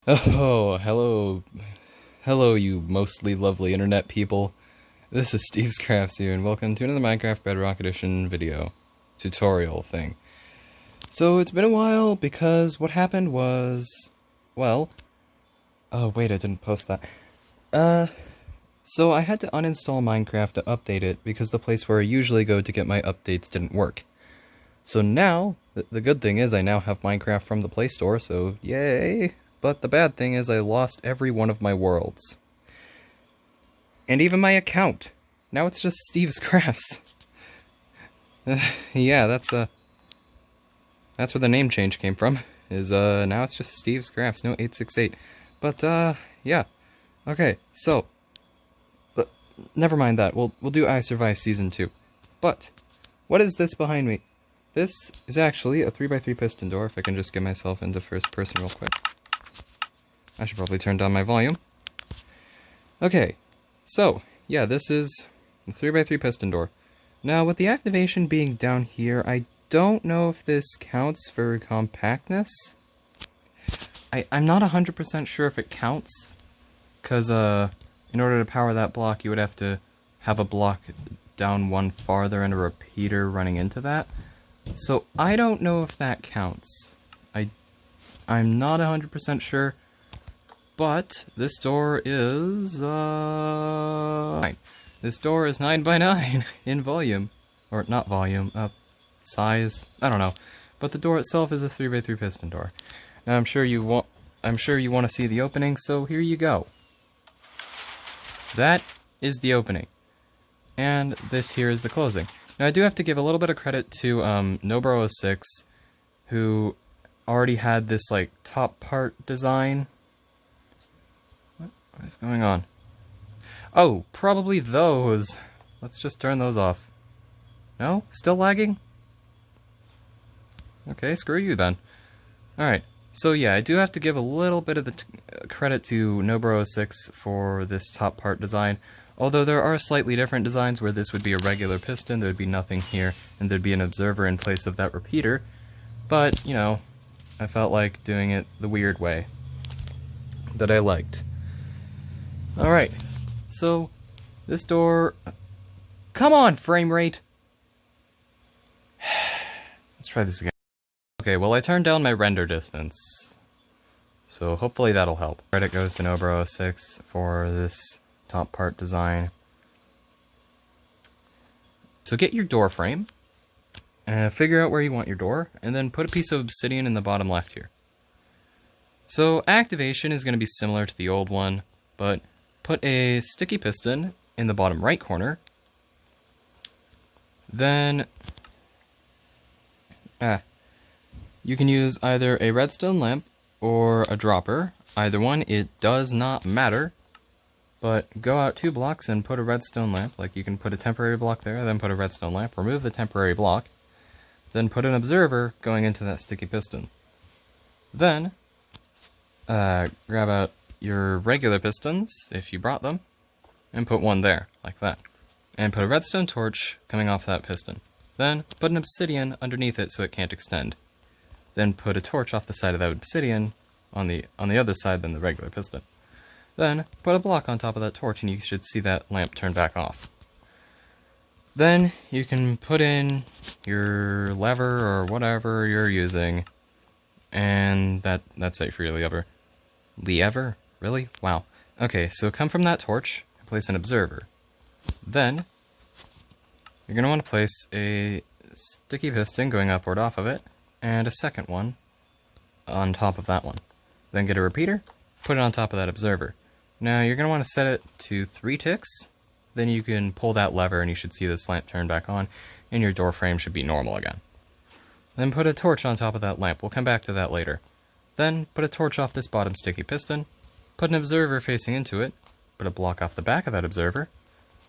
Oh, hello, you mostly lovely internet people. This is Steve's Crafts here, and welcome to another Minecraft Bedrock Edition video tutorial thing. So it's been a while because what happened was, well, oh wait, I didn't post that. So I had to uninstall Minecraft to update it because the place where I usually go to get my updates didn't work. So now, the good thing is I now have Minecraft from the Play Store, so yay! But the bad thing is I lost every one of my worlds. And even my account! Now it's just Steve's Crafts. Yeah, that's where the name change came from. Now it's just Steve's Crafts, no 868. But, yeah. Okay, so, never mind that. We'll do I Survive Season 2. But, what is this behind me? This is actually a 3x3 piston door, if I can just get myself into first person real quick. I should probably turn down my volume. Okay, so, yeah, this is a 3x3 piston door. Now, with the activation being down here, I don't know if this counts for compactness. I'm not 100% sure if it counts, because, in order to power that block, you would have to have a block down one farther and a repeater running into that. So, I don't know if that counts. I'm not 100% sure. But this door is 9. This door is 9 by 9 in volume, or not volume, size. I don't know. But the door itself is a 3x3 piston door. Now I'm sure you want to see the opening, so here you go. That is the opening, and this here is the closing. Now I do have to give a little bit of credit to Nobro06, who already had this like top part design. What is going on? Oh, probably those. Let's just turn those off. No? Still lagging? Okay, screw you then. Alright, so yeah, I do have to give a little bit of the credit to Nobro06 for this top part design. Although there are slightly different designs where this would be a regular piston, there would be nothing here, and there'd be an observer in place of that repeater. But, you know, I felt like doing it the weird way that I liked. Alright, so this door... Come on, frame rate! Let's try this again. Okay, well I turned down my render distance, so hopefully that'll help. Credit goes to Nobro06 for this top part design. So get your door frame, and figure out where you want your door, and then put a piece of obsidian in the bottom left here. So activation is going to be similar to the old one, but put a sticky piston in the bottom right corner. Then you can use either a redstone lamp or a dropper. Either one, it does not matter. But go out 2 blocks and put a redstone lamp. Like you can put a temporary block there, then put a redstone lamp, remove the temporary block, then put an observer going into that sticky piston. Then grab out your regular pistons, if you brought them, and put one there, like that. And put a redstone torch coming off that piston. Then put an obsidian underneath it so it can't extend. Then put a torch off the side of that obsidian on the other side than the regular piston. Then put a block on top of that torch and you should see that lamp turn back off. Then you can put in your lever or whatever you're using, and that's it for your lever. Lever? Really? Wow. Okay, so come from that torch and place an observer. Then you're going to want to place a sticky piston going upward off of it, and a second one on top of that one. Then get a repeater, put it on top of that observer. Now you're going to want to set it to 3 ticks, then you can pull that lever and you should see this lamp turn back on, and your door frame should be normal again. Then put a torch on top of that lamp, we'll come back to that later. Then put a torch off this bottom sticky piston, put an observer facing into it, put a block off the back of that observer,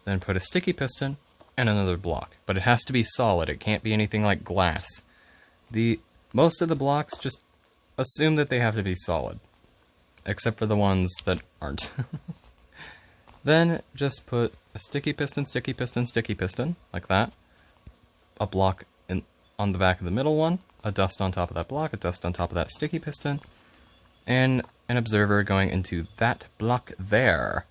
then put a sticky piston, and another block. But it has to be solid, it can't be anything like glass. Most of the blocks, just assume that they have to be solid. Except for the ones that aren't. Then just put a sticky piston, sticky piston, sticky piston, like that. A block on the back of the middle one, a dust on top of that block, a dust on top of that sticky piston, and an observer going into that block there.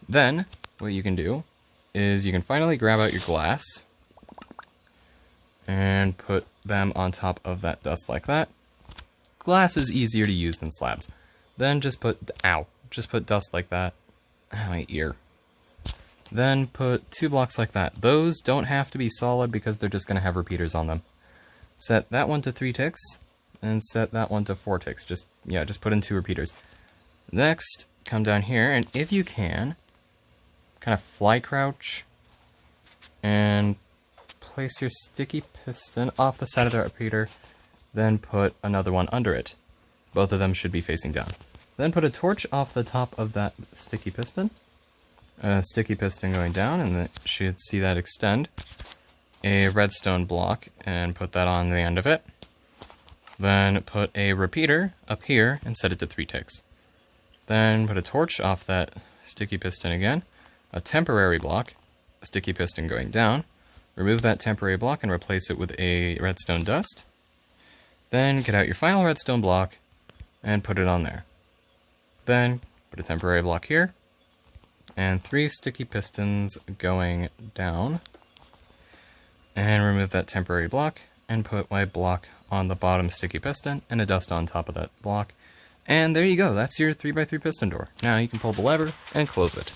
Then, what you can do is you can finally grab out your glass and put them on top of that dust like that. Glass is easier to use than slabs. Then just put dust like that. Ah, my ear. Then put 2 blocks like that. Those don't have to be solid because they're just going to have repeaters on them. Set that one to 3 ticks, and set that one to 4 ticks. Just put in 2 repeaters. Next, come down here, and if you can, kind of fly crouch, and place your sticky piston off the side of the repeater, then put another one under it. Both of them should be facing down. Then put a torch off the top of that sticky piston. A sticky piston going down, and it should see that extend. A redstone block, and put that on the end of it. Then put a repeater up here, and set it to 3 ticks. Then put a torch off that sticky piston again. A temporary block, a sticky piston going down. Remove that temporary block and replace it with a redstone dust. Then get out your final redstone block, and put it on there. Then put a temporary block here. And 3 sticky pistons going down. And remove that temporary block, and put my block on the bottom sticky piston, and a dust on top of that block. And there you go, that's your 3x3 piston door. Now you can pull the lever and close it.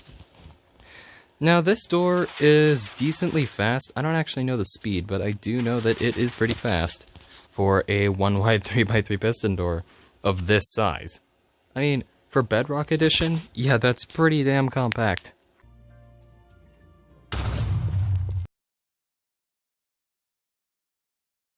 Now this door is decently fast. I don't actually know the speed, but I do know that it is pretty fast for a 1 wide 3x3 piston door of this size. I mean, for Bedrock Edition, yeah, that's pretty damn compact.